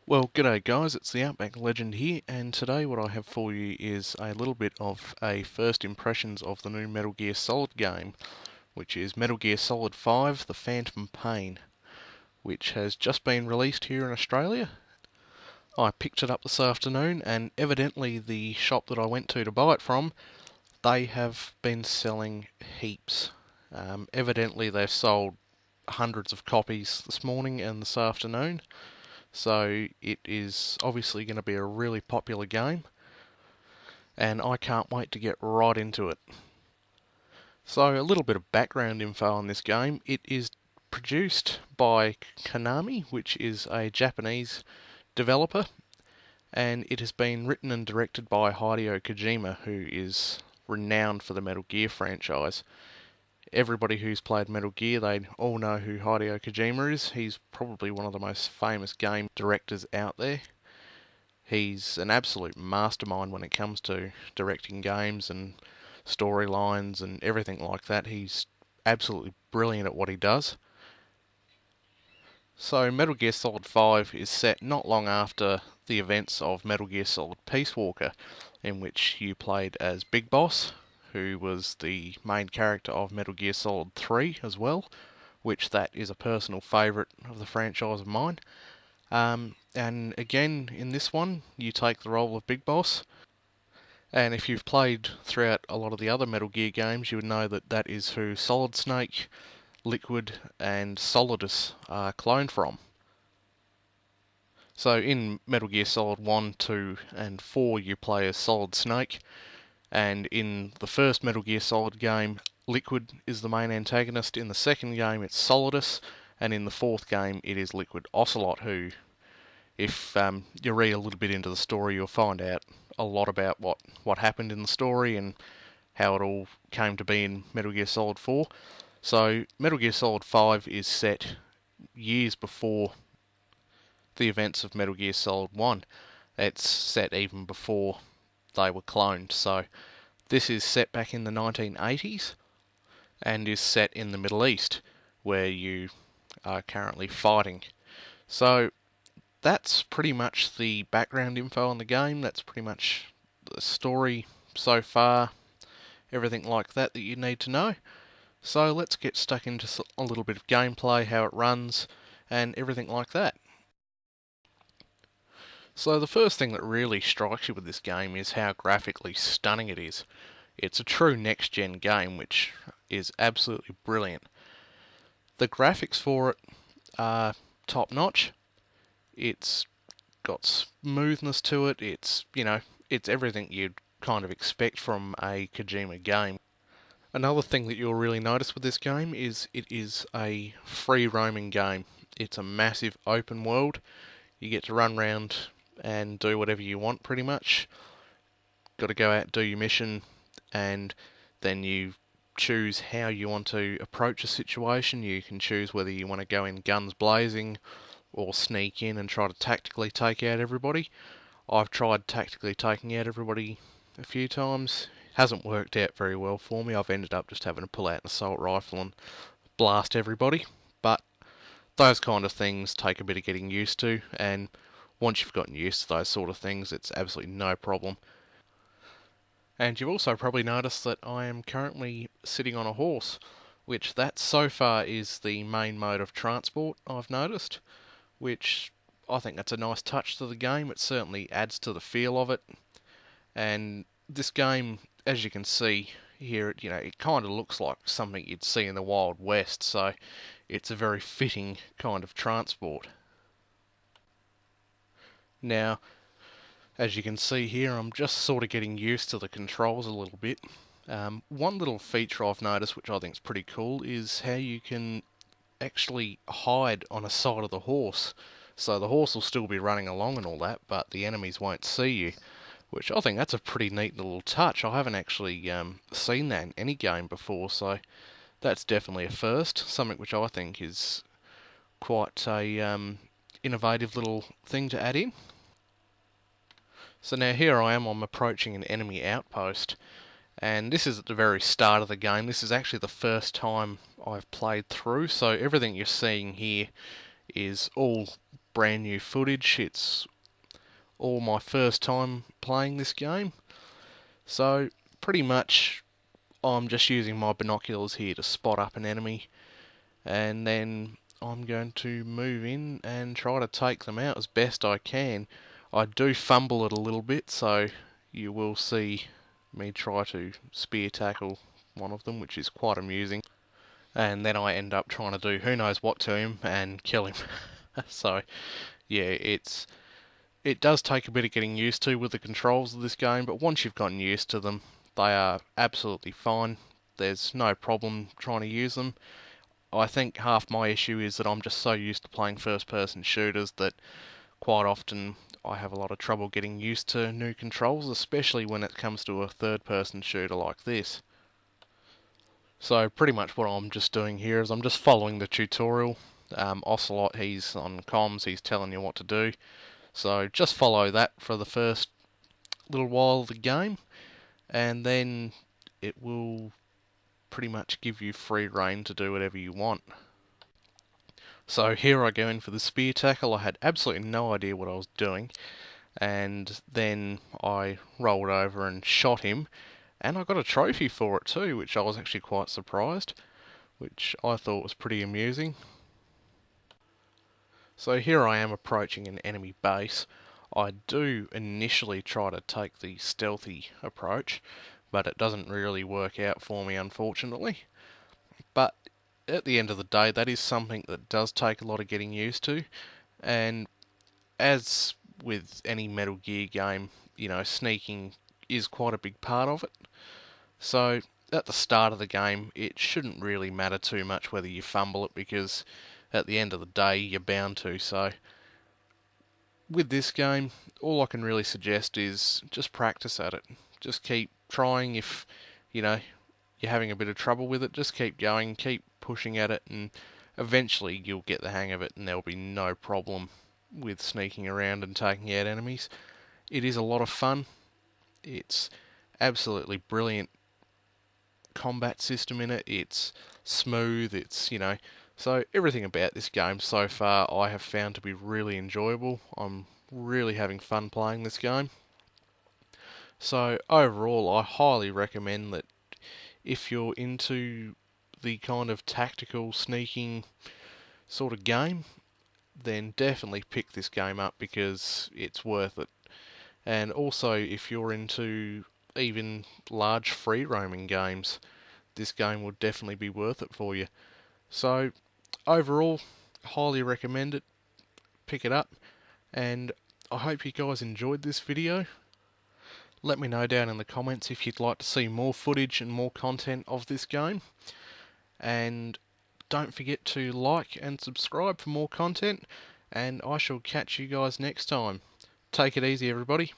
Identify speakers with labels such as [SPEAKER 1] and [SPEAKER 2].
[SPEAKER 1] Well, g'day guys, it's the Outback Legend here, and today what I have for you is a little bit of a first impressions of the new Metal Gear Solid game, which is Metal Gear Solid 5: The Phantom Pain, which has just been released here in Australia. I picked it up this afternoon, and evidently the shop that I went to buy it from, they have been selling heaps. Evidently they've sold hundreds of copies this morning and this afternoon. So it is obviously going to be a really popular game, and I can't wait to get right into it. So a little bit of background info on this game. It is produced by Konami, which is a Japanese developer, and it has been written and directed by Hideo Kojima, who is renowned for the Metal Gear franchise. Everybody who's played Metal Gear, they all know who Hideo Kojima is. He's probably one of the most famous game directors out there. He's an absolute mastermind when it comes to directing games and storylines and everything like that. He's absolutely brilliant at what he does. So Metal Gear Solid 5 is set not long after the events of Metal Gear Solid Peace Walker, in which you played as Big Boss, who was the main character of Metal Gear Solid 3 as well, which that is a personal favourite of the franchise of mine. And again, in this one, you take the role of Big Boss. And if you've played throughout a lot of the other Metal Gear games, you would know that that is who Solid Snake, Liquid, and Solidus are cloned from. So in Metal Gear Solid 1, 2, and 4, you play as Solid Snake, and in the first Metal Gear Solid game, Liquid is the main antagonist. In the second game, it's Solidus, and in the fourth game, it is Liquid Ocelot, who, if you read a little bit into the story, you'll find out a lot about what happened in the story and how it all came to be in Metal Gear Solid 4. So Metal Gear Solid 5 is set years before the events of Metal Gear Solid 1. It's set even before they were cloned. So this is set back in the 1980s and is set in the Middle East, where you are currently fighting. So that's pretty much the background info on the game. That's pretty much the story so far, everything like that you need to know. So let's get stuck into a little bit of gameplay, how it runs, and everything like that. So the first thing that really strikes you with this game is how graphically stunning it is. It's a true next-gen game, which is absolutely brilliant. The graphics for it are top-notch. It's got smoothness to it. It's everything you'd kind of expect from a Kojima game. Another thing that you'll really notice with this game is it is a free roaming game. It's a massive open world. You get to run around and do whatever you want pretty much. Got to go out, do your mission, and then you choose how you want to approach a situation. You can choose whether you want to go in guns blazing or sneak in and try to tactically take out everybody. I've tried tactically taking out everybody a few times. Hasn't worked out very well for me. I've ended up just having to pull out an assault rifle and blast everybody. But those kind of things take a bit of getting used to, and once you've gotten used to those sort of things, it's absolutely no problem. And you've also probably noticed that I am currently sitting on a horse, which that so far is the main mode of transport, I've noticed, which I think that's a nice touch to the game. It certainly adds to the feel of it. And this game, as you can see here, it kind of looks like something you'd see in the Wild West, so it's a very fitting kind of transport. Now, as you can see here, I'm just sort of getting used to the controls a little bit. One little feature I've noticed, which I think is pretty cool, is how you can actually hide on a side of the horse. So the horse will still be running along and all that, but the enemies won't see you, which I think that's a pretty neat little touch. I haven't actually seen that in any game before, so that's definitely a first, something which I think is quite a innovative little thing to add in. So now here I'm approaching an enemy outpost, and this is at the very start of the game. This is actually the first time I've played through, so everything you're seeing here is all brand new footage. It's all my first time playing this game. So pretty much I'm just using my binoculars here to spot up an enemy, and then I'm going to move in and try to take them out as best I can. I do fumble it a little bit, so you will see me try to spear tackle one of them, which is quite amusing. And then I end up trying to do who knows what to him and kill him. So yeah, it does take a bit of getting used to with the controls of this game, but once you've gotten used to them, they are absolutely fine. There's no problem trying to use them. I think half my issue is that I'm just so used to playing first-person shooters that quite often I have a lot of trouble getting used to new controls, especially when it comes to a third-person shooter like this. So pretty much what I'm just doing here is I'm just following the tutorial. Ocelot, he's on comms, he's telling you what to do. So just follow that for the first little while of the game, and then it will pretty much give you free rein to do whatever you want. So here I go in for the spear tackle. I had absolutely no idea what I was doing, and then I rolled over and shot him, and I got a trophy for it too, which I was actually quite surprised, which I thought was pretty amusing. So here I am approaching an enemy base. I do initially try to take the stealthy approach, but it doesn't really work out for me, unfortunately. But at the end of the day, that is something that does take a lot of getting used to, and as with any Metal Gear game, sneaking is quite a big part of it. So at the start of the game, it shouldn't really matter too much whether you fumble it, because at the end of the day, you're bound to. So with this game, all I can really suggest is just practice at it. Just keep trying. If you're having a bit of trouble with it, just keep going, keep pushing at it, and eventually you'll get the hang of it, and there'll be no problem with sneaking around and taking out enemies. It is a lot of fun. It's absolutely brilliant combat system in it. It's smooth. So everything about this game so far I have found to be really enjoyable. I'm really having fun playing this game. So overall, I highly recommend that if you're into the kind of tactical sneaking sort of game, then definitely pick this game up, because it's worth it. And also, if you're into even large free roaming games, this game will definitely be worth it for you. So overall, highly recommend it. Pick it up, and I hope you guys enjoyed this video. Let me know down in the comments if you'd like to see more footage and more content of this game. And don't forget to like and subscribe for more content, and I shall catch you guys next time. Take it easy, everybody.